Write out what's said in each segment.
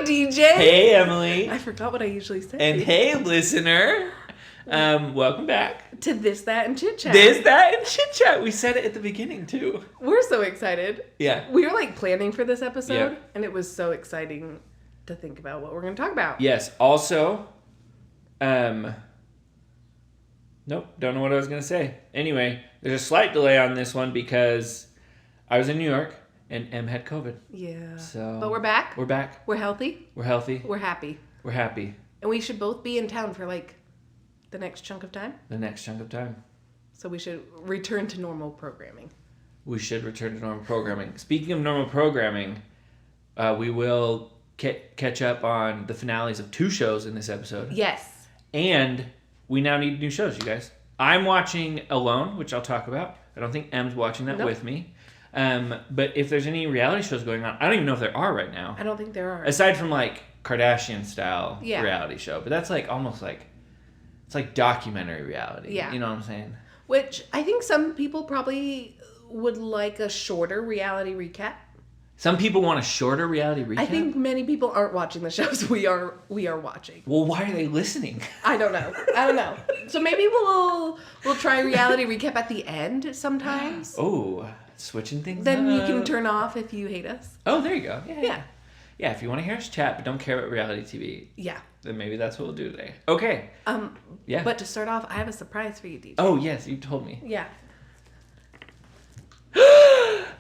Hi, DJ. Hey, Emily. I forgot what I usually say. And hey, listener. Welcome back to This, That, and Chit Chat. This, That, and Chit Chat. We said it at the beginning, too. We're so excited. Yeah. We were like planning for this episode, Yep. and it was so exciting to think about what we're going to talk about. Yes. Also, nope, don't know what I was going to say. Anyway, there's a slight delay on this one because I was in New York and Em had COVID. Yeah. So, but we're back. We're back. We're healthy. We're healthy. We're happy. We're happy. And we should both be in town for like the next chunk of time. The next chunk of time. So we should return to normal programming. We should return to normal programming. Speaking of normal programming, we will catch up on the finales of 2 shows in this episode. Yes. And we now need new shows, you guys. I'm watching Alone, which I'll talk about. I don't think Em's watching that with me. But if there's any reality shows going on, I don't even know if there are right now. I don't think there are. Aside from like Kardashian style reality show. But that's like almost like, it's like documentary reality. Yeah. You know what I'm saying? Which I think some people probably would like a shorter reality recap. Some people want a shorter reality recap. I think many people aren't watching the shows we are watching. Well, why are they listening? I don't know. So maybe we'll try a reality recap at the end sometimes. Oh, switching things Then up. you can turn off if you hate us. Oh, there you go. Yeah. Yeah, if you want to hear us chat but don't care about reality TV, Yeah. then maybe that's what we'll do today. Okay. Yeah. But to start off, I have a surprise for you, DJ. Oh, yes, you told me. Yeah.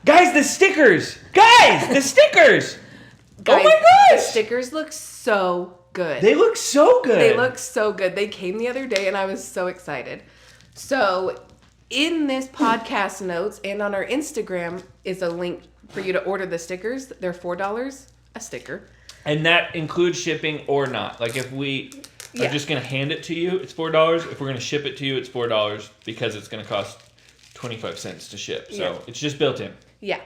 Guys, the stickers! Guys, the stickers! Guys, oh my the gosh! stickers look so good. They look so good. They look so good. They came the other day and I was so excited. So in this podcast notes and on our Instagram is a link for you to order the stickers. They're $4 a sticker. And that includes shipping or not. Like if we are just going to hand it to you, it's $4. If we're going to ship it to you, it's $4 because it's going to cost 25 cents to ship. So it's just built in. Yeah.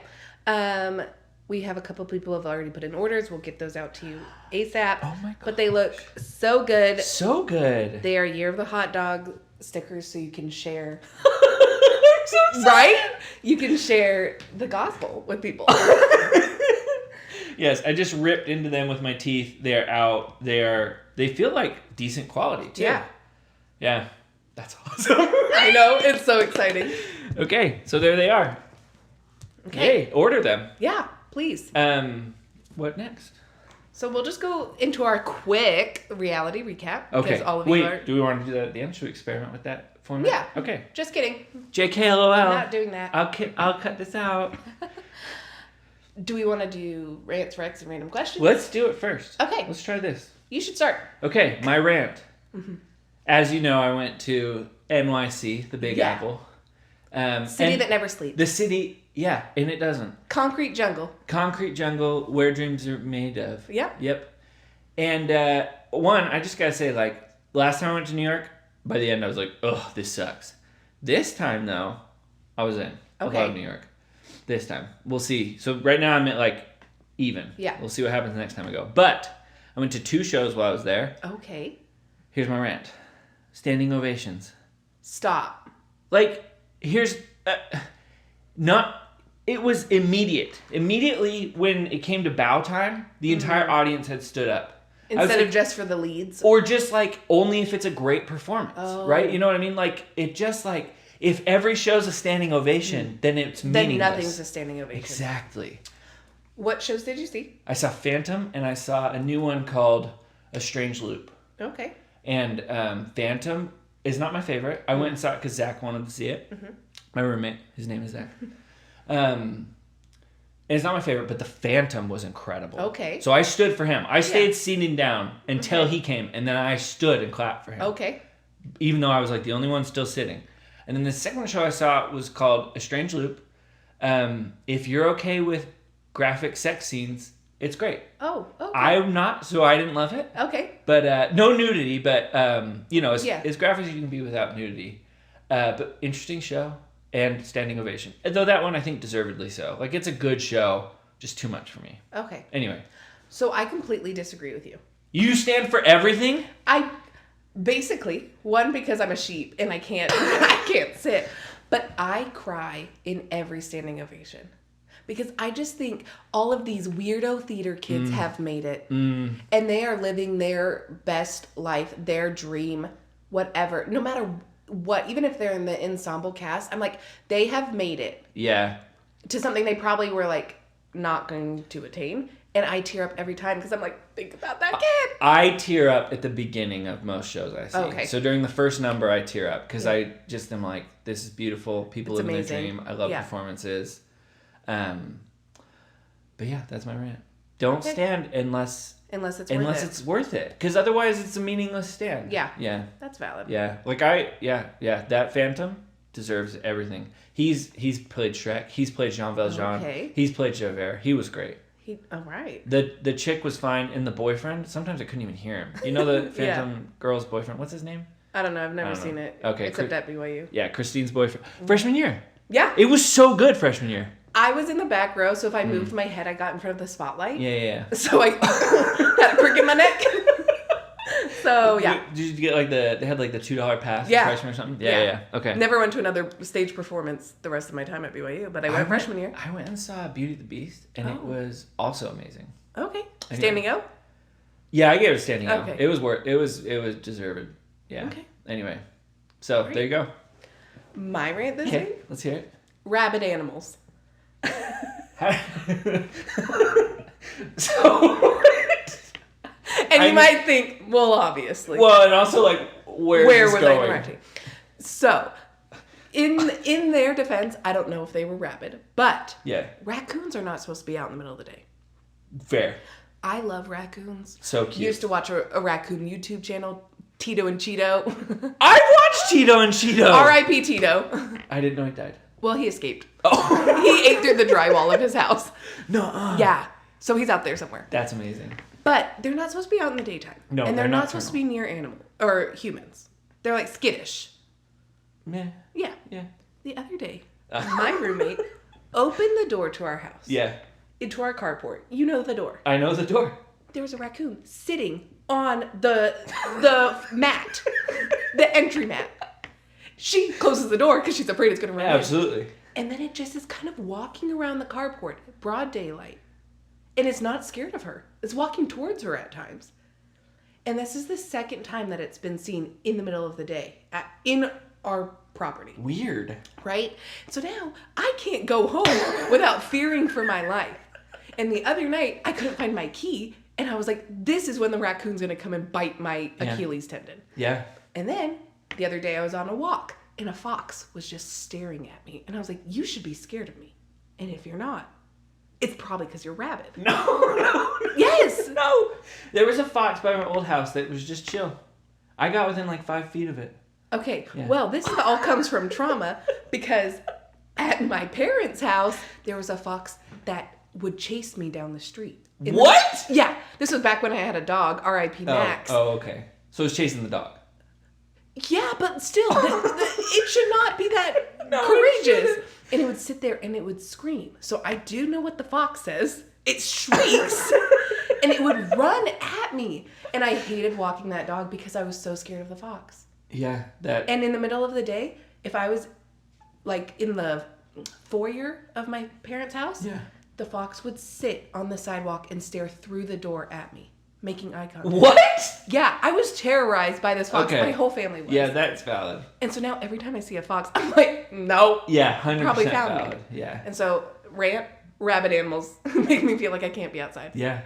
We have a couple people who have already put in orders. We'll get those out to you ASAP. Oh my god. But they look so good. So good. They are Year of the Hot Dog stickers so you can share. I'm so excited. Right? You can share the gospel with people. Yes, I just ripped into them with my teeth. They're out. They feel like decent quality too. Yeah. Yeah. That's awesome. I know. It's so exciting. Okay, so there they are. Okay. Yay, order them. Yeah, please. What next? So we'll just go into our quick reality recap. Okay. Because all of Wait, you are... do we want to do that at the end? Should we experiment with that format? Yeah. Okay. Just kidding. JKLOL. I'm not doing that. I'll cut this out. Do we want to do rants, recs, and random questions? Let's do it first. Okay. Let's try this. You should start. Okay, my rant. Mm-hmm. As you know, I went to NYC, the Big Apple. City that never sleeps. The city, yeah, and it doesn't. Concrete jungle. Concrete jungle, where dreams are made of. Yep. Yep. And I just gotta say, like, last time I went to New York, by the end I was like, ugh, this sucks. This time, though, I was in. Okay. I love New York. This time. We'll see. So right now I'm at, like, even. Yeah. We'll see what happens the next time I go. But I went to 2 shows while I was there. Okay. Here's my rant. Standing ovations. Stop. Like, here's... It was immediate. Immediately when it came to bow time, the entire audience had stood up. Instead of just for the leads? Or just, like, only if it's a great performance, right? You know what I mean? Like, it just, like, if every show's a standing ovation, then it's meaningless. Then nothing's a standing ovation. Exactly. What shows did you see? I saw Phantom, and I saw a new one called A Strange Loop. Okay. And Phantom is not my favorite. I went and saw it because Zach wanted to see it. Mm-hmm. My roommate, his name is Zach. And it's not my favorite, but the Phantom was incredible. Okay. So I stood for him. I stayed sitting down until he came, and then I stood and clapped for him. Okay. Even though I was like the only one still sitting. And then the second show I saw was called A Strange Loop. If you're okay with graphic sex scenes, it's great. Oh, okay. I'm not, so I didn't love it. Okay. But no nudity, but as graphic as you can be without nudity. But interesting show and standing ovation. Though that one I think deservedly so. Like, it's a good show, just too much for me. Okay. Anyway. So I completely disagree with you. You stand for everything? Basically, one, because I'm a sheep and I can't sit, but I cry in every standing ovation Because I just think all of these weirdo theater kids have made it. And they are living their best life, their dream, whatever. No matter what, even if they're in the ensemble cast, I'm like, they have made it. Yeah. To something they probably were like not going to attain. And I tear up every time because I'm like, think about that kid. I tear up at the beginning of most shows I see. Okay. So during the first number, I tear up because I just am like, this is beautiful. People live their dream. I love performances. But yeah, that's my rant. Don't stand unless it's worth it. Because otherwise, it's a meaningless stand. Yeah. Yeah. That's valid. Yeah. Like that Phantom deserves everything. He's played Shrek. He's played Jean Valjean. Okay. He's played Javert. He was great. All right. The chick was fine, and the boyfriend, sometimes I couldn't even hear him. You know the Phantom girl's boyfriend? What's his name? I don't know. I've never seen it. Okay. Except at BYU. Yeah, Christine's boyfriend. Freshman year. Yeah. It was so good freshman year. I was in the back row, so if I moved my head, I got in front of the spotlight. Yeah. So I had a crick in my neck. So, yeah. Did you get they had the $2 pass for freshman or something? Yeah. Okay. Never went to another stage performance the rest of my time at BYU, but I went freshman year. I went and saw Beauty and the Beast, and it was also amazing. Okay. Standing O? Yeah, I gave it a standing O. Okay. It was deserved. Yeah. Okay. Anyway. So, there you go. My rant this week? Let's hear it. Rabid animals. So... And you might think, well, obviously. Well, and also, where were they interacting? So, in their defense, I don't know if they were rabid, but raccoons are not supposed to be out in the middle of the day. Fair. I love raccoons. So cute. Used to watch a raccoon YouTube channel, Tito and Cheeto. I watched Tito and Cheeto. R.I.P. Tito. I didn't know he died. Well, he escaped. Oh. He ate through the drywall of his house. No. Yeah. So he's out there somewhere. That's amazing. But they're not supposed to be out in the daytime. No, and they're not supposed to be near animals or humans. They're like skittish. Yeah. Yeah. The other day, my roommate opened the door to our house. Yeah. Into our carport. You know the door. I know the door. There was a raccoon sitting on the mat, the entry mat. She closes the door because she's afraid it's going to run in. Absolutely. And then it just is kind of walking around the carport, broad daylight. And it's not scared of her. It's walking towards her at times. And this is the second time that it's been seen in the middle of the day in our property. Weird. Right? So now I can't go home without fearing for my life. And the other night, I couldn't find my key. And I was like, this is when the raccoon's going to come and bite my Achilles tendon. Yeah. And then the other day I was on a walk and a fox was just staring at me. And I was like, you should be scared of me. And if you're not, it's probably because you're rabid. No. Yes. No. There was a fox by my old house that was just chill. I got within 5 feet of it. Okay. Yeah. Well, this all comes from trauma because at my parents' house, there was a fox that would chase me down the street. What? Yeah. This was back when I had a dog, R.I.P. Max. Oh, okay. So it's chasing the dog. Yeah, but still, it should not be that courageous. And it would sit there and it would scream. So I do know what the fox says. It shrieks. And it would run at me. And I hated walking that dog because I was so scared of the fox. Yeah, that. And in the middle of the day, if I was in the foyer of my parents' house, the fox would sit on the sidewalk and stare through the door at me, making eye contact. What? Yeah, I was terrorized by this fox. Okay. My whole family was. Yeah, that's valid. And so now every time I see a fox, I'm like, no. Yeah, 100% probably found valid. Me. Yeah. And so rabid animals make me feel like I can't be outside. Yeah.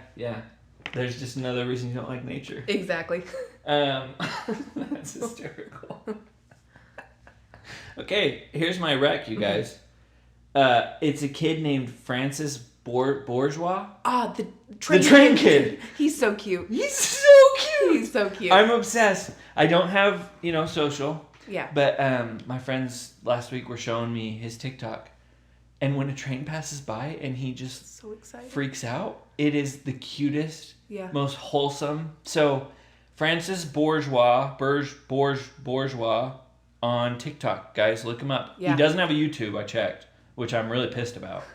There's just another reason you don't like nature. Exactly. That's hysterical. Okay, here's my wreck, you guys. It's a kid named Francis Bourgeois. Ah, the train kid. He's so cute. He's so cute. I'm obsessed. I don't have, social. Yeah. But my friends last week were showing me his TikTok. And when a train passes by and he just so excited. Freaks out, it is the cutest, most wholesome. So, Francis Bourgeois on TikTok, guys, look him up. Yeah. He doesn't have a YouTube, I checked, which I'm really pissed about.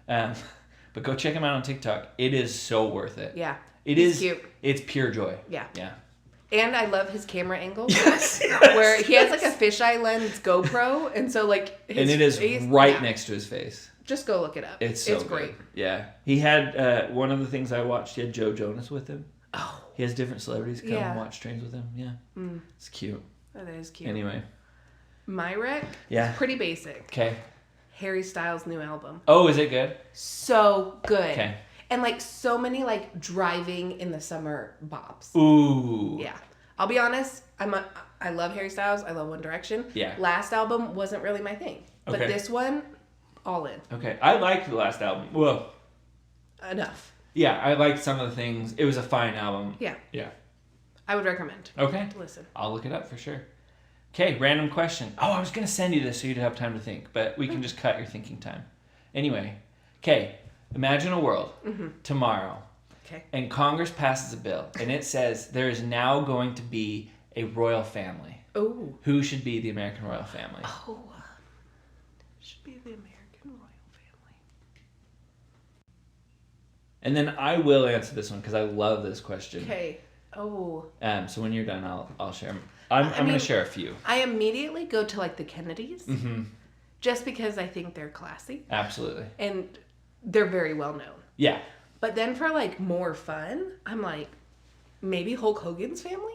But go check him out on TikTok. It is so worth it. Yeah. He's cute. It's pure joy. Yeah. Yeah. And I love his camera angle. Yes. Where he has a fisheye lens GoPro, and so and it is right next to his face. Just go look it up. It's so great. Yeah. He had, one of the things I watched, he had Joe Jonas with him. Oh. He has different celebrities come and watch trains with him. Yeah. It's cute. Oh, that is cute. Anyway. My rec? Yeah. It's pretty basic. Okay. Harry Styles' new album. Oh, is it good? So good. Okay. And like so many like driving in the summer bops. Ooh. Yeah. I'll be honest, I love Harry Styles. I love One Direction. Yeah. Last album wasn't really my thing. But this one, all in. Okay. I liked the last album. Well. Enough. Yeah, I liked some of the things. It was a fine album. Yeah. Yeah. I would recommend. Okay. Listen. I'll look it up for sure. Okay, random question. Oh, I was going to send you this so you'd have time to think, but we can just cut your thinking time. Anyway, okay, imagine a world tomorrow. Okay. And Congress passes a bill, and it says there is now going to be a royal family. Oh. Who should be the American royal family? Oh. Should be the American royal family. And then I will answer this one because I love this question. Okay. Oh. So when you're done, I'll share. I'm going to share a few. I immediately go to like the Kennedys. Mm-hmm. Just because I think they're classy. Absolutely. And they're very well known. Yeah. But then for like more fun, I'm like, maybe Hulk Hogan's family?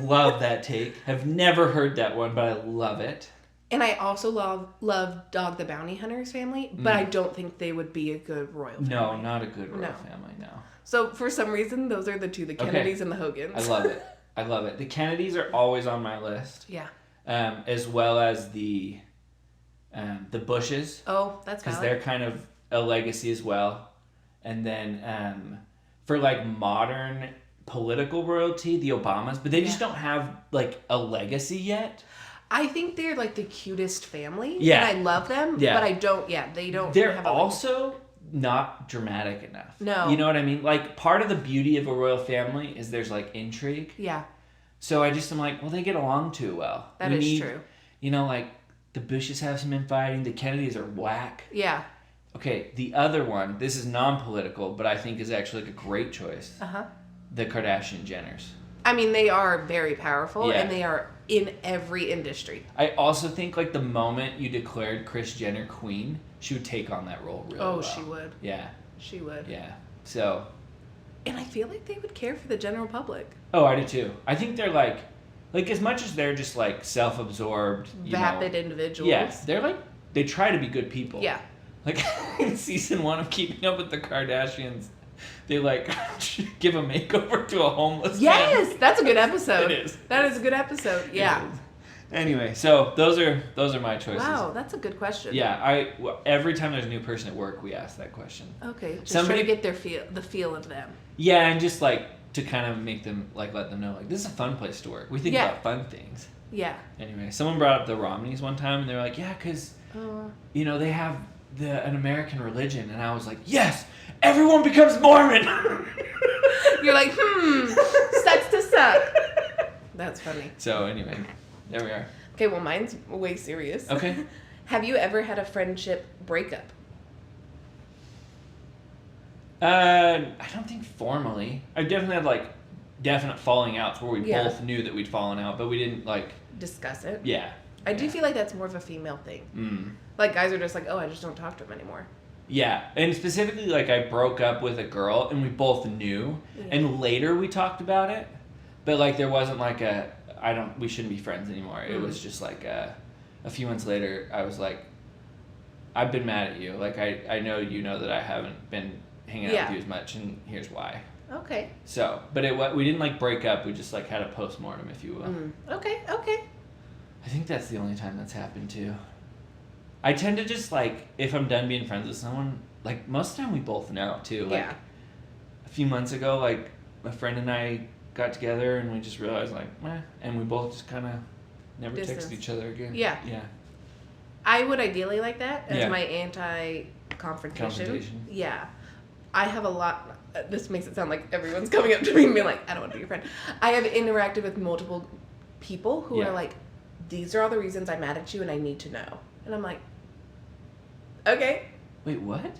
Love that take. Have never heard that one, but I love it. And I also love Dog the Bounty Hunter's family, but I don't think they would be a good royal family. No, not a good royal family, no. So for some reason, those are the two, the Kennedys and the Hogans. I love it. I love it. The Kennedys are always on my list. Yeah. As well as the Bushes. Oh, that's valid. Because they're kind of a legacy as well. And then for like modern political royalty, the Obamas, but they just don't have like a legacy yet. I think they're like the cutest family. Yeah. And I love them. Yeah. But I don't, they don't. They're have also not dramatic enough. No. You know what I mean? Like part of the beauty of a royal family is there's like intrigue. Yeah. So I'm like, well, they get along too well. That is true. You know, like the Bushes have some infighting. The Kennedys are whack. Yeah. Okay, the other one, this is non-political, but I think is actually like a great choice. Uh-huh. The Kardashian Jenners. I mean, they are very powerful and they are in every industry. I also think like the moment you declared Kris Jenner queen, she would take on that role really well. Oh, she would. Yeah. She would. Yeah. So. And I feel like they would care for the general public. Oh, I do too. I think they're like as much as they're just like self-absorbed, vapid individuals. Yeah, they're like, they try to be good people. Yeah. Like in season 1 of Keeping Up with the Kardashians, they like give a makeover to a homeless man. man. That's a good episode. It is. That is a good episode. Yeah. Anyway, so those are my choices. Wow, that's a good question. Yeah, every time there's a new person at work, we ask that question. Okay, just try to get the feel of them. Yeah, and just like to kind of make them like let them know like this is a fun place to work. We think about fun things. Yeah. Anyway, someone brought up the Romneys one time, and they're like, yeah, because they have an American religion, and I was like, yes, everyone becomes Mormon. You're like, sucks to suck. That's funny. So anyway, there we are. Okay, well, mine's way serious. Okay. Have you ever had a friendship breakup? I don't think formally. I definitely had like definite falling outs where we both knew that we'd fallen out, but we didn't like discuss it. Yeah. I do feel like that's more of a female thing. Like guys are just like, oh, I just don't talk to him anymore. Yeah, and specifically like I broke up with a girl and we both knew, and later we talked about it, but like there wasn't like we shouldn't be friends anymore. It was just like a few months later I was like, I've been mad at you. Like I know you know that I haven't been hanging out with you as much, and here's why. Okay. So, but we didn't like break up. We just like had a postmortem, if you will. Okay. I think that's the only time that's happened too. I tend to just like, if I'm done being friends with someone, like most of the time we both know too. Like a few months ago, like my friend and I got together and we just realized like, and we both just kind of never texted each other again. Yeah. Yeah. I would ideally like that as my anti-confrontation. Yeah. I have a lot, this makes it sound like everyone's coming up to me and being like, I don't want to be your friend. I have interacted with multiple people who are like, these are all the reasons I'm mad at you and I need to know. And I'm like, okay. Wait, what?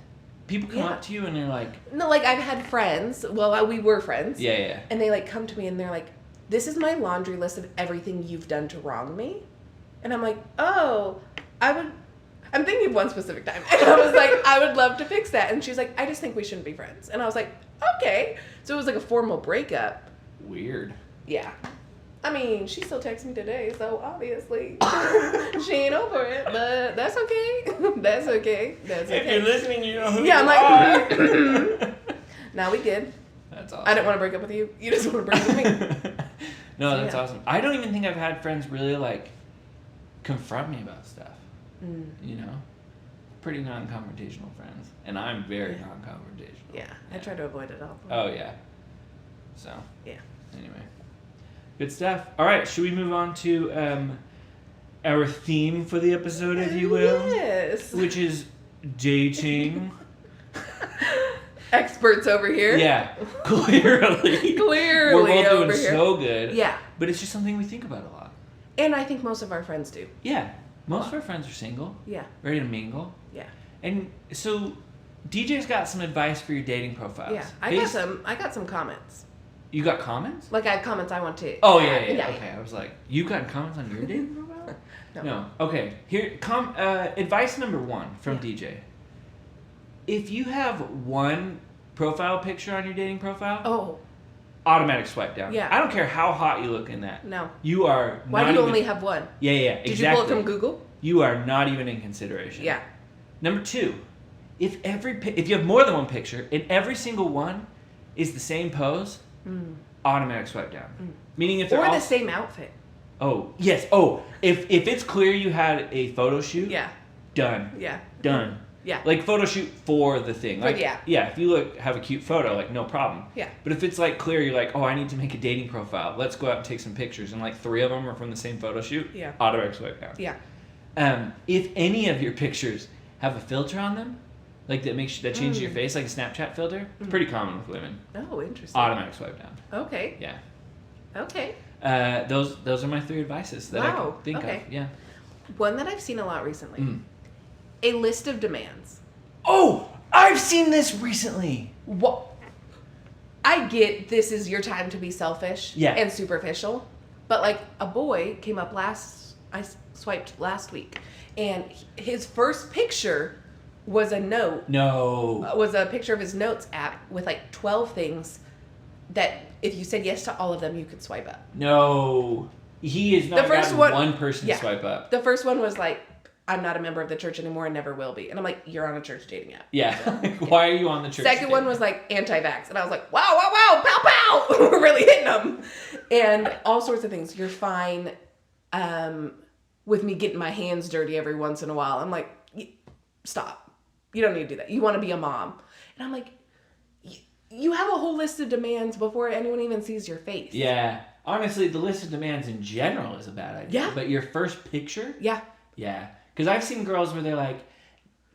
People come up to you and they're like... No, like I've had friends. Well, we were friends. Yeah. And they like come to me and they're like, this is my laundry list of everything you've done to wrong me. And I'm like, oh, I I'm thinking of one specific time. And I was like, I would love to fix that. And she's like, I just think we shouldn't be friends. And I was like, okay. So it was like a formal breakup. Weird. Yeah. I mean, she still texts me today, so obviously she ain't over it, but that's okay. That's okay. That's okay. If you're listening, you know who yeah, you I'm are. Now we good. That's awesome. I didn't want to break up with you. You just want to break up with me. No, So, that's awesome. I don't even think I've had friends really, like, confront me about stuff. You know? Pretty non-confrontational friends. And I'm very non-confrontational. Yeah, I try to avoid it all. Oh, yeah. So. Yeah. Anyway. Good stuff. All right, should we move on to our theme for the episode, if you will? Yes. Which is dating. Experts over here. Yeah, clearly. Clearly We're both over doing here. so good. Yeah. But it's just something we think about a lot. And I think most of our friends do. Yeah. Most of our friends are single. Yeah. Ready to mingle. Yeah. And so DJ's got some advice for your dating profiles. Yeah. I got some comments. You got comments? Like I have comments I want to. Oh yeah. Okay, I was like, you got comments on your dating profile? No. Okay. Here, advice number 1 from DJ. If you have one profile picture on your dating profile, automatic swipe down. Yeah. I don't care how hot you look in that. No. You are. Why do you only have one? Yeah, exactly. Did you pull it from Google? You are not even in consideration. Yeah. Number 2, if you have more than one picture and every single one is the same pose, automatic swipe down. Meaning if they're all the same outfit. Oh yes. Oh, if it's clear you had a photo shoot. Yeah. Done. Yeah. Done. Yeah. Like photo shoot for the thing. Like yeah. If you have a cute photo, like no problem. Yeah. But if it's like clear, you're like, oh, I need to make a dating profile. Let's go out and take some pictures, and like 3 of them are from the same photo shoot. Yeah. Automatic swipe down. Yeah. If any of your pictures have a filter on them, like that changes your face, like a Snapchat filter, it's pretty common with women. Oh, interesting. Automatic swipe down. Okay. Yeah. Okay. Those are my 3 advices that I can think of. Yeah. One that I've seen a lot recently. A list of demands. Oh, I've seen this recently. What? I get this is your time to be selfish and superficial, but like a boy came up I swiped last week, and his first picture was a note. No. Was a picture of his notes app with like 12 things that if you said yes to all of them, you could swipe up. No. He is not one person to swipe up. The first one was like, I'm not a member of the church anymore and never will be. And I'm like, you're on a church dating app. Yeah. Why are you on the church Second one was like anti-vax. And I was like, wow, pow, pow. We're really hitting them. And all sorts of things. You're fine with me getting my hands dirty every once in a while. I'm like, stop. You don't need to do that. You want to be a mom. And I'm like, you have a whole list of demands before anyone even sees your face. Yeah. Honestly, the list of demands in general is a bad idea. Yeah. But your first picture? Yeah. Yeah. Because I've seen girls where they're like,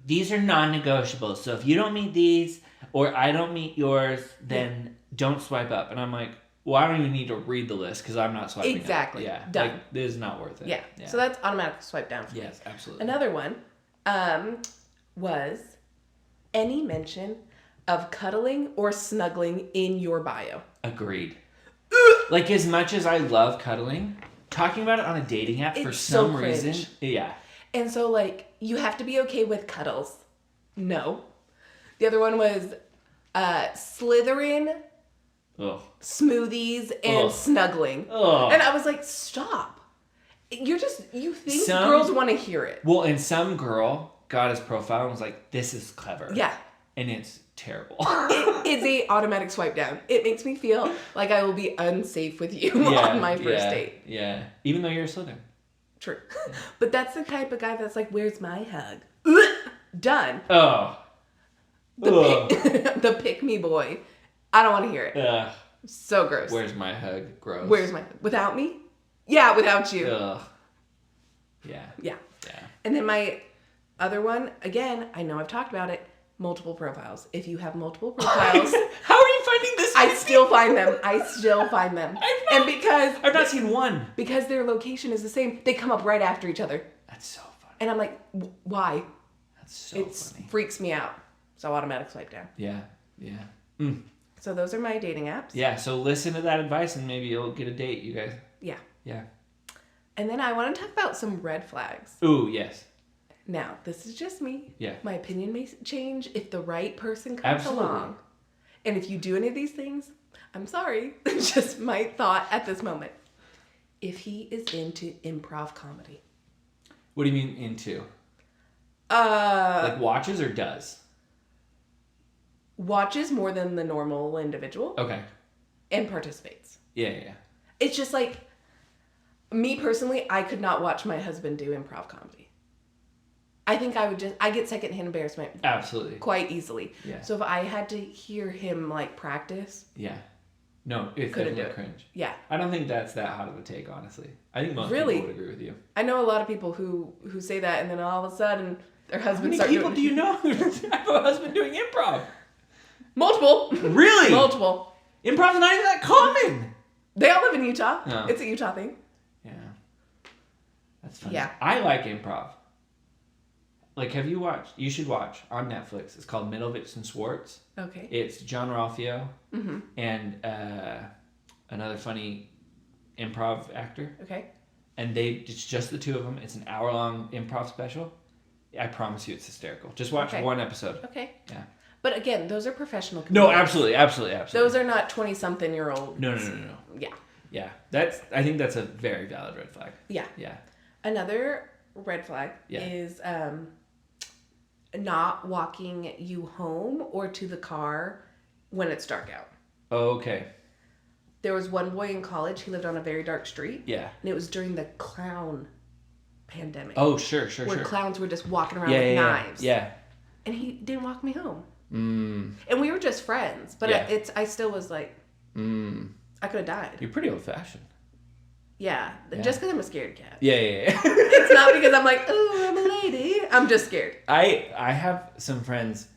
these are non-negotiables. So if you don't meet these or I don't meet yours, then don't swipe up. And I'm like, well, I don't even need to read the list because I'm not swiping Exactly. up. Yeah. Done. Like, this is not worth it. Yeah. So that's automatic swipe down for me. Yes, absolutely. Another one was any mention of cuddling or snuggling in your bio. Agreed. Like, as much as I love cuddling, talking about it on a dating app for some reason. Yeah. And so, like, you have to be okay with cuddles. No. The other one was Slytherin, smoothies, and snuggling. And I was like, stop. You think girls want to hear it. Well, and some girl got his profile and was like, this is clever. Yeah. And it's terrible. It is a automatic swipe down. It makes me feel like I will be unsafe with you on my first date. Yeah. Even though you're a Slytherin. True. But that's the type of guy that's like, where's my hug? Done. Oh. The pick me boy. I don't want to hear it. So gross. Where's my hug? Gross. Where's my hug? Without me? Yeah, without you. Ugh. Yeah. Yeah. And then my other one, again, I know I've talked about it, multiple profiles. If you have multiple profiles. How are you finding this? I still find them. I've not seen one. Because their location is the same, they come up right after each other. That's so funny. And I'm like, why? That's so funny. It freaks me out. So automatic swipe down. Yeah. So those are my dating apps. Yeah, so listen to that advice and maybe you'll get a date, you guys. Yeah. Yeah. And then I want to talk about some red flags. Ooh, yes. Now, this is just me. Yeah. My opinion may change if the right person comes along. And if you do any of these things, I'm sorry. It's just my thought at this moment. If he is into improv comedy. What do you mean into? Like watches or does? Watches more than the normal individual. Okay. And participates. Yeah. It's just like, me personally, I could not watch my husband do improv comedy. I think I get secondhand embarrassment. Absolutely. Quite easily. Yeah. So if I had to hear him like practice. Yeah. No, it's definitely cringe. Yeah. I don't think that's that hot of a take, honestly. I think most people would agree with you. I know a lot of people who say that, and then all of a sudden their husbands start doing... How many people do you know who have a husband doing improv? Multiple. Really? Multiple. Improv's not even that common. They all live in Utah. No. It's a Utah thing. Yeah. That's funny. Yeah. I like improv. Like, have you watched? You should watch on Netflix. It's called Middlewich and Schwartz. Okay. It's John Ralphio and another funny improv actor. Okay. And it's just the two of them. It's an hour-long improv special. I promise you it's hysterical. Just watch one episode. Okay. Yeah. But again, those are professional comedians. No, absolutely. Those are not 20-something-year-old. No. Yeah. Yeah. I think that's a very valid red flag. Yeah. Yeah. Another red flag is not walking you home or to the car when it's dark out. Oh, okay. There was one boy in college, he lived on a very dark street. Yeah. And it was during the clown pandemic. Oh, sure. Where clowns were just walking around with knives. Yeah. And he didn't walk me home. Mm. And we were just friends. But I still was like, I could have died. You're pretty old-fashioned. Yeah. Just because I'm a scared cat. Yeah. It's not because I'm like, oh, I'm a lady. I'm just scared. I have some friends.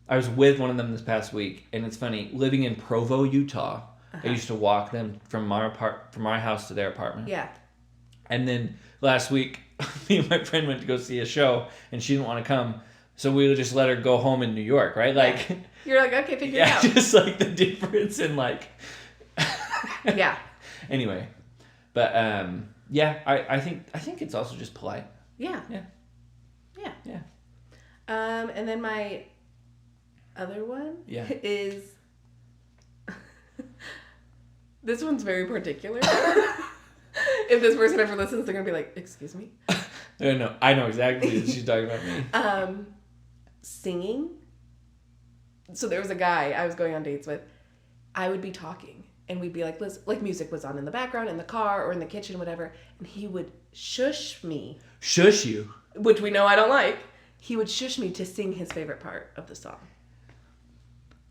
I was with one of them this past week, and it's funny. Living in Provo, Utah, I used to walk them from our house to their apartment. Yeah. And then last week, me and my friend went to go see a show, and she didn't want to come, so we would just let her go home in New York, right? Like, you're like, okay, figure it out. Just like the difference in like. Yeah. Anyway, but I think it's also just polite. Yeah. And then my other one is this one's very particular. If this person ever listens, they're gonna be like, "Excuse me." No, I know exactly what she's talking about me. Singing. So there was a guy I was going on dates with. I would be talking, and we'd be like, listen, like music was on in the background, in the car, or in the kitchen, whatever, and he would shush me. Shush you? Which we know I don't like. He would shush me to sing his favorite part of the song.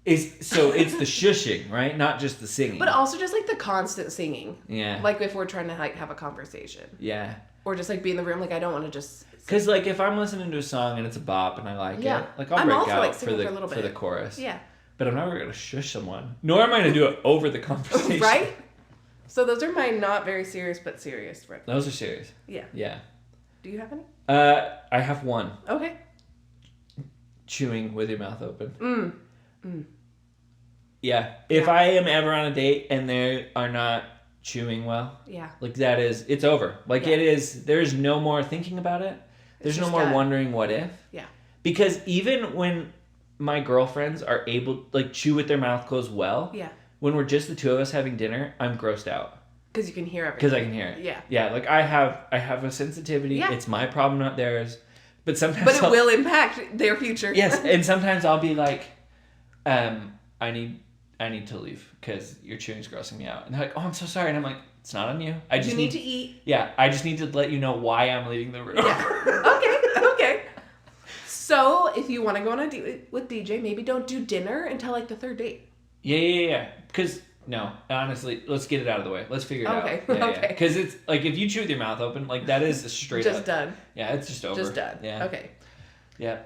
It's the shushing, right? Not just the singing. But also just like the constant singing. Yeah. Like if we're trying to like have a conversation. Yeah. Or just like be in the room, like I don't want to just. Because like if I'm listening to a song and it's a bop and I like it, like I'll break out for the chorus. Yeah. But I'm never gonna shush someone. Nor am I gonna do it over the conversation. Right? So those are my not very serious but serious. Right? Those are serious. Yeah. Yeah. Do you have any? I have one. Okay. Chewing with your mouth open. Yeah. If I am ever on a date and they are not chewing well, like it's over. Like it is, there's no more thinking about it. There's no more wondering what if. Yeah. Because even when my girlfriends are able like chew with their mouth closed well, when we're just the two of us having dinner, I'm grossed out. Because you can hear everything. Because I can hear it. Yeah. Yeah. Like I have a sensitivity. Yeah. It's my problem, not theirs. But sometimes it will impact their future. Yes, and sometimes I'll be like, I need to leave because your chewing's grossing me out. And they're like, oh, I'm so sorry. And I'm like, it's not on you. I just need to eat. Yeah, I just need to let you know why I'm leaving the room. Yeah. Okay. So if you want to go on a date with DJ, maybe don't do dinner until like the third date. Yeah. Because no, honestly, let's get it out of the way. Let's figure it out. Okay. Because it's like if you chew with your mouth open, like that is a straight just up. done. Yeah, it's just over. Just done. Yeah. Okay. Yeah.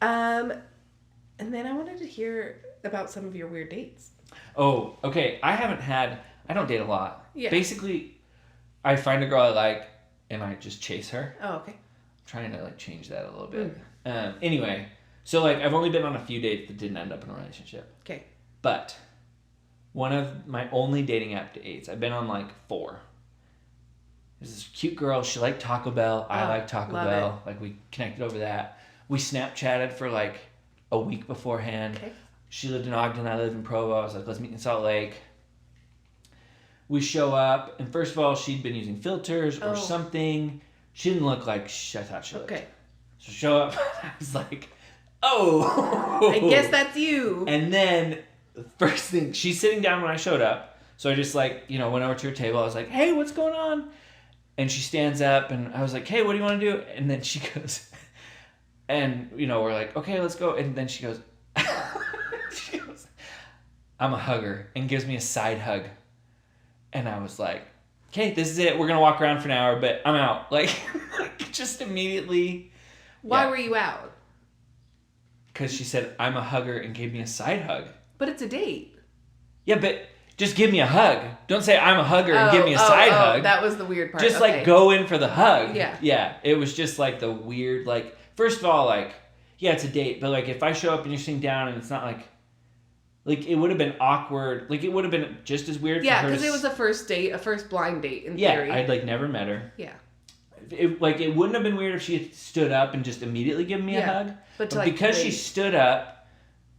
And then I wanted to hear about some of your weird dates. Oh, okay. I don't date a lot. Yeah. Basically, I find a girl I like and I just chase her. Oh, okay. I'm trying to like change that a little bit. Anyway, so like I've only been on a few dates that didn't end up in a relationship. Okay. But one of my only dating app dates, I've been on like 4. There's this cute girl. She liked Taco Bell. I like Taco Bell. It. Like, we connected over that. We Snapchatted for like a week beforehand. Okay. She lived in Ogden. I lived in Provo. I was like, let's meet in Salt Lake. We show up, and first of all, she'd been using filters or something. She didn't look like I thought she looked. Okay. So show up, I was like, oh. I guess that's you. And then the first thing, she's sitting down when I showed up. So I just like, went over to her table. I was like, hey, what's going on? And she stands up, and I was like, hey, what do you want to do? And then she goes, and, we're like, okay, let's go. And then she goes, I'm a hugger, and gives me a side hug. And I was like, okay, this is it. We're going to walk around for an hour, but I'm out. Like just immediately. Why were you out? Because she said, I'm a hugger, and gave me a side hug. But it's a date. Yeah, but just give me a hug. Don't say I'm a hugger and give me a side hug. That was the weird part. Just like go in for the hug. Yeah. Yeah. It was just like the weird, like, first of all, like, yeah, it's a date, but like if I show up and you're sitting down and it's not like it would have been awkward. Like, it would have been just as weird for her. Yeah, because it was a first date, a first blind date in theory. Yeah, I'd like never met her. Yeah. It wouldn't have been weird if she had stood up and just immediately given me a hug. But because she stood up,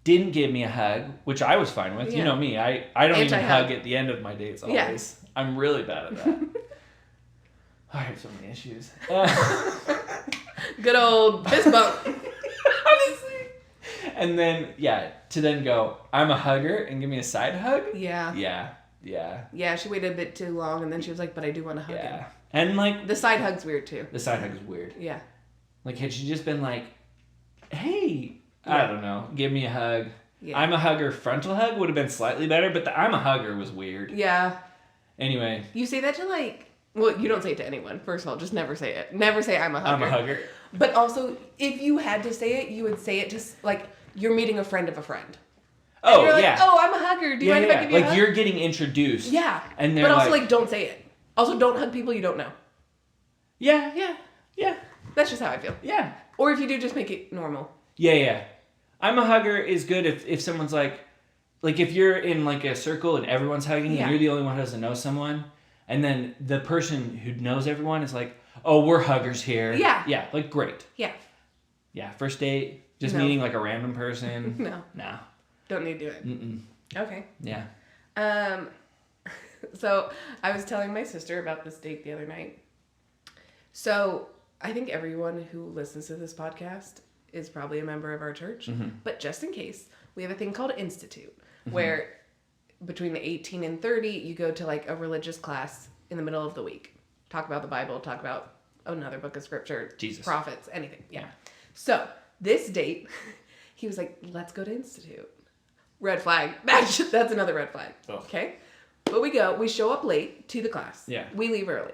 didn't give me a hug, which I was fine with. Yeah. You know me. I don't even hug at the end of my dates always. Yeah. I'm really bad at that. I have so many issues. Good old fist bump. Honestly. And then, to then go, I'm a hugger, and give me a side hug? Yeah. Yeah. Yeah, she waited a bit too long, and then she was like, but I do want to hug him. And, like... The side hug's weird, too. The side hug is weird. Yeah. Like, had she just been like, hey, I don't know, give me a hug. Yeah. I'm a hugger frontal hug would have been slightly better, but the I'm a hugger was weird. Yeah. Anyway. You say that to, like... Well, you don't say it to anyone. First of all, just never say it. Never say I'm a hugger. I'm a hugger. But also, if you had to say it, you would say it just like you're meeting a friend of a friend. Oh, you're like, oh, I'm a hugger. Do you mind if I give you a hug? Like, you're getting introduced. Yeah. And but also, like, don't say it. Also, don't hug people you don't know. Yeah. That's just how I feel. Yeah. Or if you do, just make it normal. Yeah. I'm a hugger is good if someone's like if you're in like a circle and everyone's hugging and you're the only one who doesn't know someone, and then the person who knows everyone is like, oh, we're huggers here. Yeah. Yeah, like, great. Yeah. Yeah, first date, just meeting like a random person. No. Nah. Don't need to do it. Mm-mm. Okay. Yeah. So I was telling my sister about this date the other night. So I think everyone who listens to this podcast is probably a member of our church. Mm-hmm. But just in case, we have a thing called Institute, where between the 18 and 30, you go to like a religious class in the middle of the week. Talk about the Bible, talk about another book of scripture, Jesus, prophets, anything. Yeah. So this date, he was like, let's go to Institute. Red flag. That's another red flag. Oh. Okay. But we show up late to the class. Yeah. We leave early.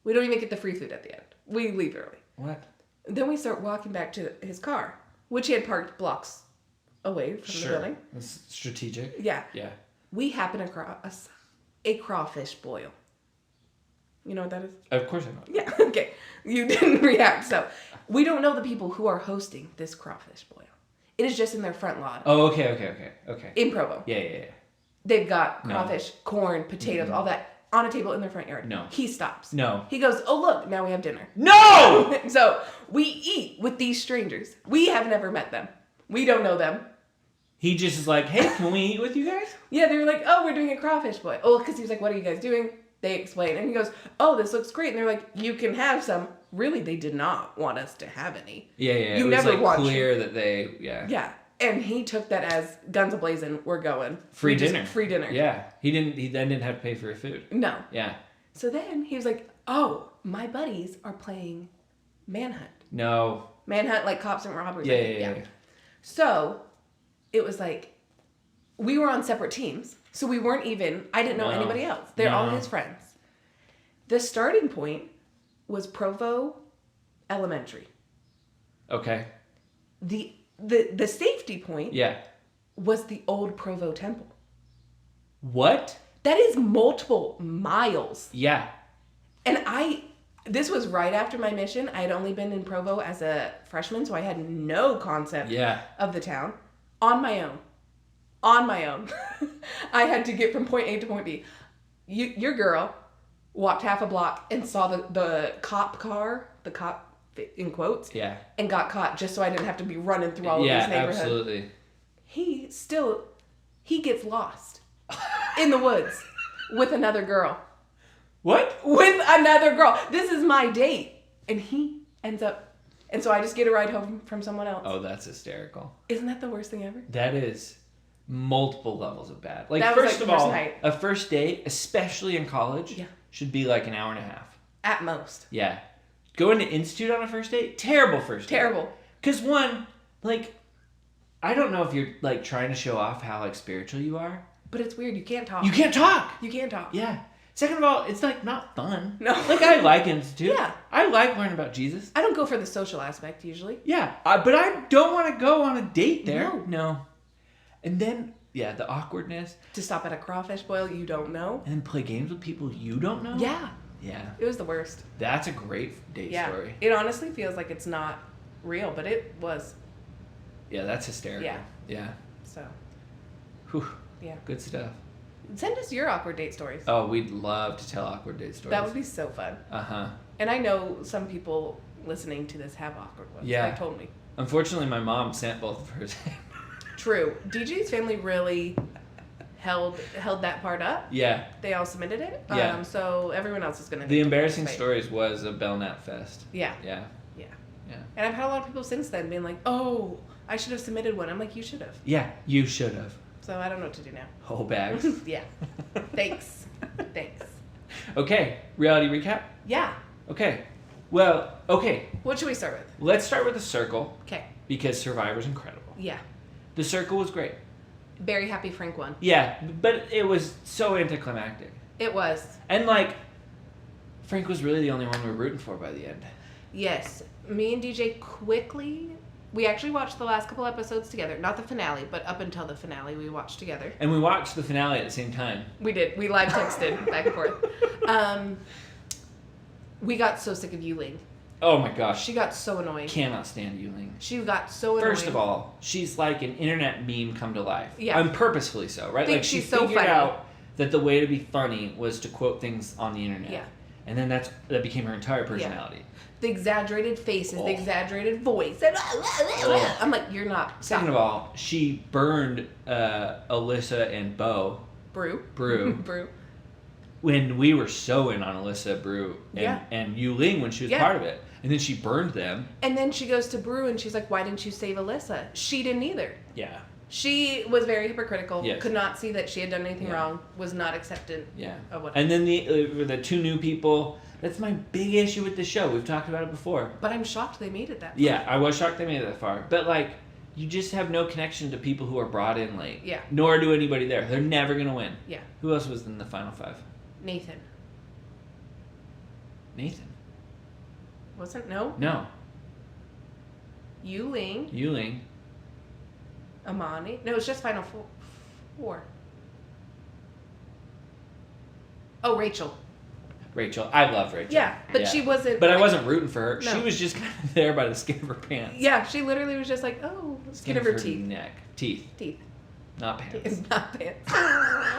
We don't even get the free food at the end. We leave early. What? Then we start walking back to his car, which he had parked blocks away from the building. That's strategic. Yeah. Yeah. We happen across a crawfish boil. You know what that is? Of course I know. Yeah, okay. You didn't react. So, we don't know the people who are hosting this crawfish boil. It is just in their front lawn. Oh, okay. In Provo. Yeah. They've got crawfish, corn, potatoes, all that on a table in their front yard. No. He stops. No. He goes, oh, look, now we have dinner. No! So, we eat with these strangers. We have never met them. We don't know them. He just is like, hey, can we eat with you guys? Yeah, they were like, oh, we're doing a crawfish boil. Oh, because he was like, what are you guys doing? They explain. And he goes, oh, this looks great. And they're like, you can have some. Really, they did not want us to have any. Yeah. You it never was like watched clear that they, Yeah. And he took that as guns a-blazing, we're going. Free dinner. Free dinner. Yeah. He then didn't have to pay for your food. No. Yeah. So then he was like, oh, my buddies are playing Manhunt. No. Manhunt, like cops and robbers. Yeah. So it was like, we were on separate teams. So we weren't even, I didn't know anybody else. They're all his friends. The starting point was Provo Elementary. Okay. The safety point was the old Provo Temple. What? That is multiple miles. Yeah. And this was right after my mission. I had only been in Provo as a freshman, so I had no concept of the town. On my own. I had to get from point A to point B. Your girl walked half a block and saw the cop car, the cop in quotes, and got caught just so I didn't have to be running through all of these neighborhoods. Absolutely. He gets lost in the woods with another girl. What? With another girl. This is my date. And he ends up... And so I just get a ride home from someone else. Oh, that's hysterical. Isn't that the worst thing ever? That is multiple levels of bad. Like, that first was of all, night. a first date, especially in college, should be like an hour and a half. At most. Yeah. Going to Institute on a first date? Terrible first date. Terrible. Because one, like, I don't know if you're, like, trying to show off how, like, spiritual you are. But it's weird. You can't talk. You can't talk. You can't talk. Yeah. Second of all, it's, like, not fun. No. Like, I like Institute. Yeah. I like learning about Jesus. I don't go for the social aspect usually. Yeah. But I don't want to go on a date there. No. And then, yeah, the awkwardness. To stop at a crawfish boil you don't know. And then play games with people you don't know. Yeah. Yeah. It was the worst. That's a great date story. It honestly feels like it's not real, but it was. Yeah, that's hysterical. Yeah. Yeah. So. Whew. Yeah. Good stuff. Send us your awkward date stories. Oh, we'd love to tell awkward date stories. That would be so fun. Uh-huh. And I know some people listening to this have awkward ones. Yeah. They told me. Unfortunately, my mom sent both of hers. True. DJ's family really held that part up. Yeah. They all submitted it. Yeah. So everyone else is going to... The embarrassing stories was a Belknap fest. Yeah. Yeah. Yeah. Yeah. And I've had a lot of people since then being like, oh, I should have submitted one. I'm like, you should have. Yeah, you should have. So I don't know what to do now. Whole bags. Yeah. Thanks. Thanks. Okay. Reality recap? Yeah. Okay. Well, okay. What should we start with? Let's start with The Circle. Okay. Because Survivor's incredible. Yeah. The Circle was great. Very happy Frank won. Yeah, but it was so anticlimactic. It was. And, like, Frank was really the only one we were rooting for by the end. Yes. Me and DJ quickly... We actually watched the last couple episodes together. Not the finale, but up until the finale we watched together. And we watched the finale at the same time. We did. We live texted back and forth. We got so sick of Yuling. Oh my gosh. She got so annoying. Cannot stand Yuling. She got so annoying. First of all, she's like an internet meme come to life. Yeah. And purposefully so, right? Think Like she she's so figured funny. out that the way to be funny was to quote things on the internet. Yeah. And then that became her entire personality. The exaggerated faces, the exaggerated voice. I'm like, you're not. Stop. Second of all, she burned Alyssa and Bo. Brew. Brew. When we were so in on Alyssa, Brew, and Yuling when she was part of it. And then she burned them. And then she goes to Brew and she's like, why didn't you save Alyssa? She didn't either. Yeah. She was very hypocritical. Yes. Could not see that she had done anything wrong. Was not acceptant. Yeah. Of what. And then the two new people. That's my big issue with the show. We've talked about it before. But I'm shocked they made it that far. Yeah, I was shocked they made it that far. But, like, you just have no connection to people who are brought in late. Yeah. Nor do anybody there. They're never going to win. Yeah. Who else was in the final five? Nathan. Wasn't? No? No. Yuling. Amani. No, it's just final four. Oh, Rachel. I love Rachel. Yeah, but she wasn't... But I wasn't rooting for her. No. She was just kind of there by the skin of her pants. Yeah, she literally was just like, oh, skin of her teeth. Neck. Teeth. Not pants. Not pants.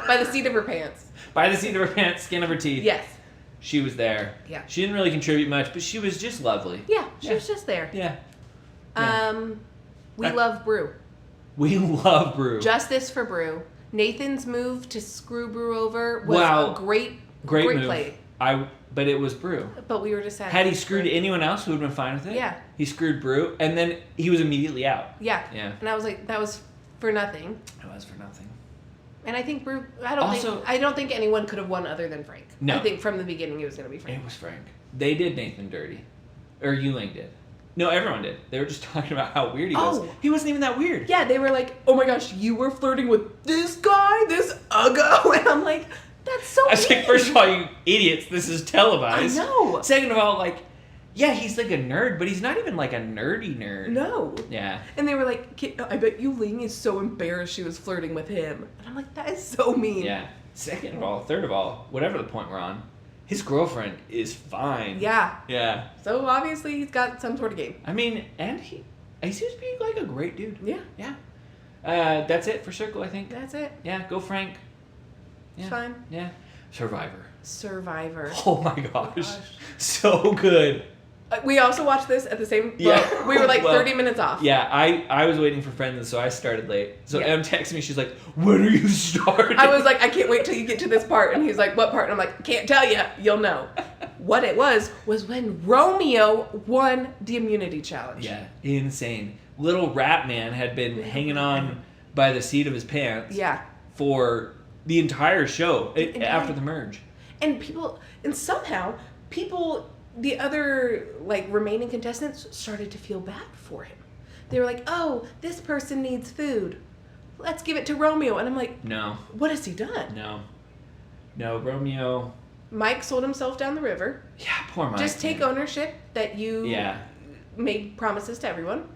By the seat of her pants. By the seat of her pants, skin of her teeth. Yes. She was there. Yeah. She didn't really contribute much, but she was just lovely. Yeah, she was just there. Yeah. We love Brew. We love Brew. Justice for Brew. Nathan's move to screw Brew over was a great move. play. But it was Brew. But we were just sad. Had he screwed anyone else, we would have been fine with it. Yeah. He screwed Brew, and then he was immediately out. Yeah. Yeah. And I was like, that was for nothing. It was for nothing. And I think Brew. I don't think anyone could have won other than Frank. No. I think from the beginning it was going to be Frank. It was Frank. They did Nathan dirty, or Yuling did. No, everyone did. They were just talking about how weird he was. He wasn't even that weird. Yeah, they were like, oh my gosh, you were flirting with this guy, this uggo. And I'm like, that's so I was like, first of all, you idiots, this is televised. I know. Second of all, like, yeah, he's like a nerd, but he's not even like a nerdy nerd. No. Yeah. And they were like, I bet Yuling is so embarrassed she was flirting with him. And I'm like, that is so mean. Yeah. Third of all, whatever the point we're on, his girlfriend is fine. Yeah. Yeah. So obviously he's got some sort of game. I mean, and he seems to be like a great dude. Yeah. Yeah. That's it for Circle, I think. That's it. Yeah, go Frank. Yeah. It's fine. Yeah. Survivor. Oh my gosh. So good. We also watched this at the same... Yeah. We were like 30 minutes off. Yeah, I was waiting for friends, so I started late. So Em texted me, she's like, when are you starting? I was like, I can't wait till you get to this part. And he's like, what part? And I'm like, can't tell you. You'll know. What it was when Romeo won the immunity challenge. Yeah, insane. Little Rat Man had been hanging on by the seat of his pants for the entire show after the merge. And somehow people... The other, remaining contestants started to feel bad for him. They were like, oh, this person needs food. Let's give it to Romeo. And I'm like, no. What has he done? No, Romeo. Mike sold himself down the river. Yeah, poor Mike. Just take ownership that you made promises to everyone.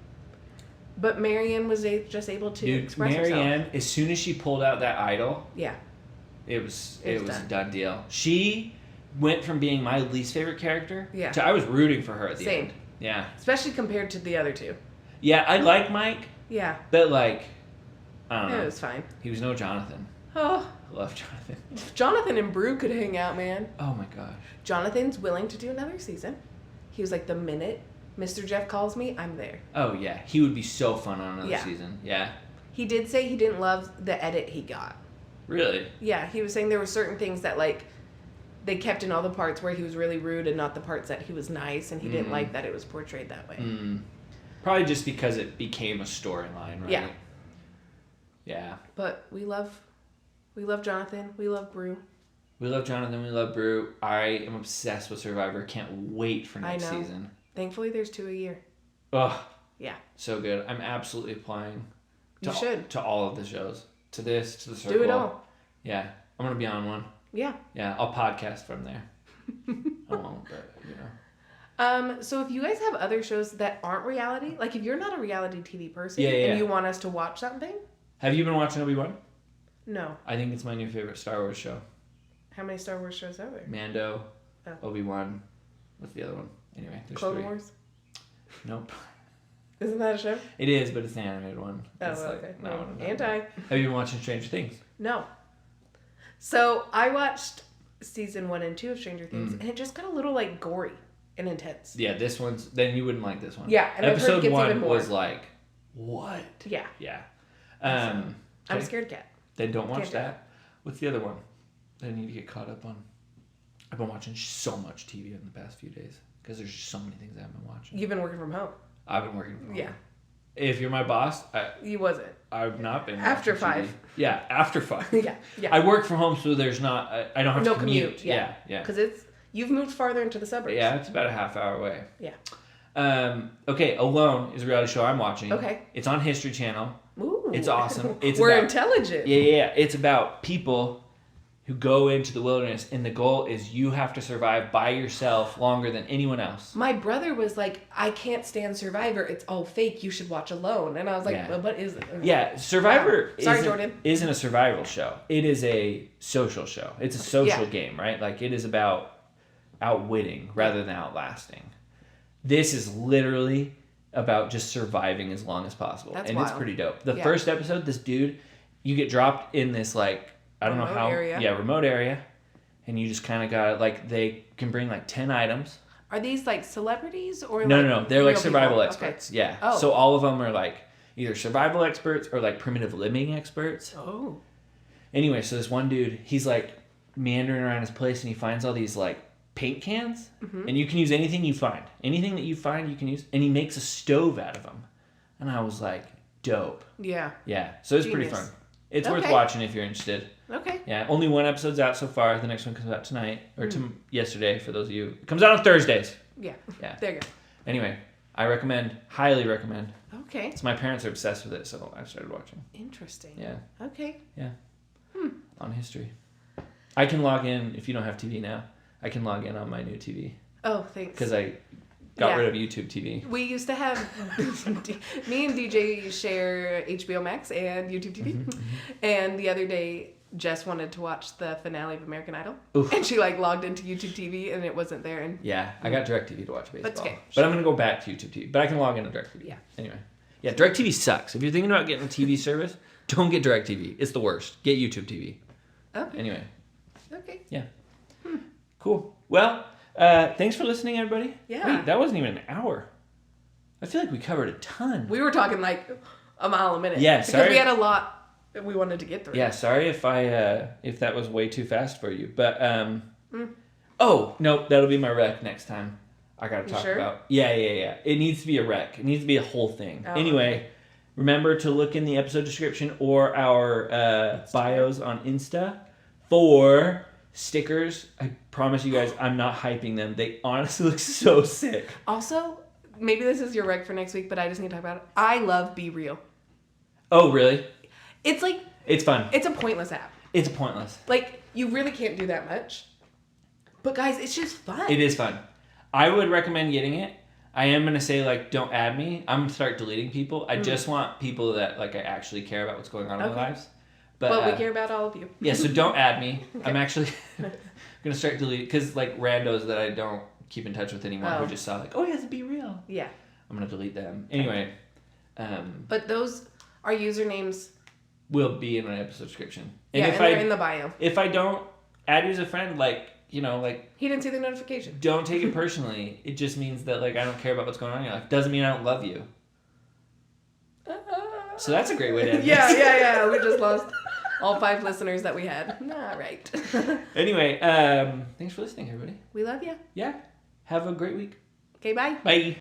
But Marianne was just able to express herself. Marianne, as soon as she pulled out that idol, it was a done deal. She... went from being my least favorite character to I was rooting for her at the end. Yeah. Especially compared to the other two. Yeah, I like Mike. Yeah. But I don't know. It was fine. He was no Jonathan. Oh. I love Jonathan. Jonathan and Brew could hang out, man. Oh my gosh. Jonathan's willing to do another season. He was like, the minute Mr. Jeff calls me, I'm there. Oh yeah. He would be so fun on another season. Yeah. He did say he didn't love the edit he got. Really? Yeah, he was saying there were certain things that they kept in all the parts where he was really rude and not the parts that he was nice, and he didn't like that it was portrayed that way. Probably just because it became a storyline, right? Yeah. Yeah. But we love Jonathan. We love Brew. We love Jonathan. We love Brew. I am obsessed with Survivor. Can't wait for next season. Thankfully, there's 2 a year. Oh. Yeah. So good. I'm absolutely applying to all of the shows. To this, to the circle. Do it all. Yeah. I'm going to be on one. Yeah. Yeah, I'll podcast from there. I won't, but So if you guys have other shows that aren't reality, if you're not a reality TV person and you want us to watch something. Have you been watching Obi-Wan? No. I think it's my new favorite Star Wars show. How many Star Wars shows are there? Mando, Obi-Wan. What's the other one? Anyway, there's Clone 3. Wars? Nope. Isn't that a show? It is, but it's the animated one. Oh, okay. No. Anti. Have you been watching Stranger Things? No. So I watched season 1 and 2 of Stranger Things, and it just got a little gory and intense. Yeah, this one's. Then you wouldn't like this one. Yeah, and episode 1 even more. was like, what? Yeah. Yeah. I'm a scared cat. Then don't watch that. What's the other one that I need to get caught up on? I've been watching so much TV in the past few days because there's just so many things I haven't been watching. You've been working from home. I've been working from home. Yeah. If you're my boss, you wasn't. I've not been. After 5. TV. Yeah, after 5. Yeah. I work from home, so there's not. I don't have to commute. Yeah. Because you've moved farther into the suburbs. Yeah, it's about a half hour away. Yeah. Okay, Alone is a reality show I'm watching. Okay. It's on History Channel. Ooh. It's awesome. We're intelligent. Yeah. It's about people who go into the wilderness, and the goal is you have to survive by yourself longer than anyone else. My brother was like, I can't stand Survivor. It's all fake. You should watch Alone. And I was like, well, what is it? Yeah, Survivor Jordan. Isn't a survival show. It is a social show. It's a social game, right? It is about outwitting rather than outlasting. This is literally about just surviving as long as possible. That's and wild. It's pretty dope. The first episode, this dude, you get dropped in this I don't know how. Area. Yeah, remote area. And you just kind of got they can bring 10 items. Are these celebrities or No. They're survival people? experts. Okay. Yeah. Oh. So all of them are either survival experts or primitive living experts. Oh. Anyway, so this one dude, he's meandering around his place and he finds all these paint cans. Mm-hmm. And you can use anything you find. Anything that you find, you can use. And he makes a stove out of them. And I was dope. Yeah. Yeah. So it's pretty fun. It's worth watching if you're interested. Okay. Yeah, only one episode's out so far. The next one comes out tonight, or yesterday for those of you. It comes out on Thursdays. Yeah. Yeah. There you go. Anyway, I highly recommend. Okay. So my parents are obsessed with it, so I started watching. Interesting. Yeah. Okay. Yeah. On History. I can log in, if you don't have TV now, I can log in on my new TV. Oh, thanks. Because I got rid of YouTube TV. We used to have, me and DJ share HBO Max and YouTube TV. Mm-hmm. And the other day, Jess wanted to watch the finale of American Idol. Oof. And she logged into YouTube TV and it wasn't there. And yeah, I got DirecTV to watch baseball. That's okay. But I'm going to go back to YouTube TV. But I can log into DirecTV. Yeah. Anyway. Yeah, DirecTV sucks. If you're thinking about getting a TV service, don't get DirecTV. It's the worst. Get YouTube TV. Okay. Anyway. Okay. Okay. Yeah. Cool. Well, thanks for listening, everybody. Yeah. Wait, that wasn't even an hour. I feel like we covered a ton. We were talking like a mile a minute. Yeah, sorry. Because we had a lot that we wanted to get through. Yeah, sorry if that was way too fast for you. But oh no, that'll be my rec next time. I gotta talk about. Yeah. It needs to be a rec. It needs to be a whole thing. Oh, anyway, okay. Remember to look in the episode description or our bios on Insta for stickers. I promise you guys, I'm not hyping them. They honestly look so sick. Also, maybe this is your rec for next week, but I just need to talk about it. I love Be Real. Oh, really? It's like... It's fun. It's a pointless app. It's pointless. Like, you really can't do that much. But guys, it's just fun. It is fun. I would recommend getting it. I am going to say, like, don't add me. I'm going to start deleting people. I just want people that, like, I actually care about what's going on in their lives. But we care about all of you. Yeah, so don't add me. Okay. I'm actually going to start deleting, because, like, randos that I don't keep in touch with anymore who just saw, like, oh, he has to Be Real. Yeah. I'm going to delete them. Anyway. But those, our usernames... will be in my episode description. And if they're in the bio. If I don't add you as a friend, like... You know, like... He didn't see the notification. Don't take it personally. It just means that, like, I don't care about what's going on in your life. Doesn't mean I don't love you. So that's a great way to end this. Yeah. We just lost all 5 listeners that we had. All right. Anyway, thanks for listening, everybody. We love you. Yeah. Have a great week. Okay, bye. Bye.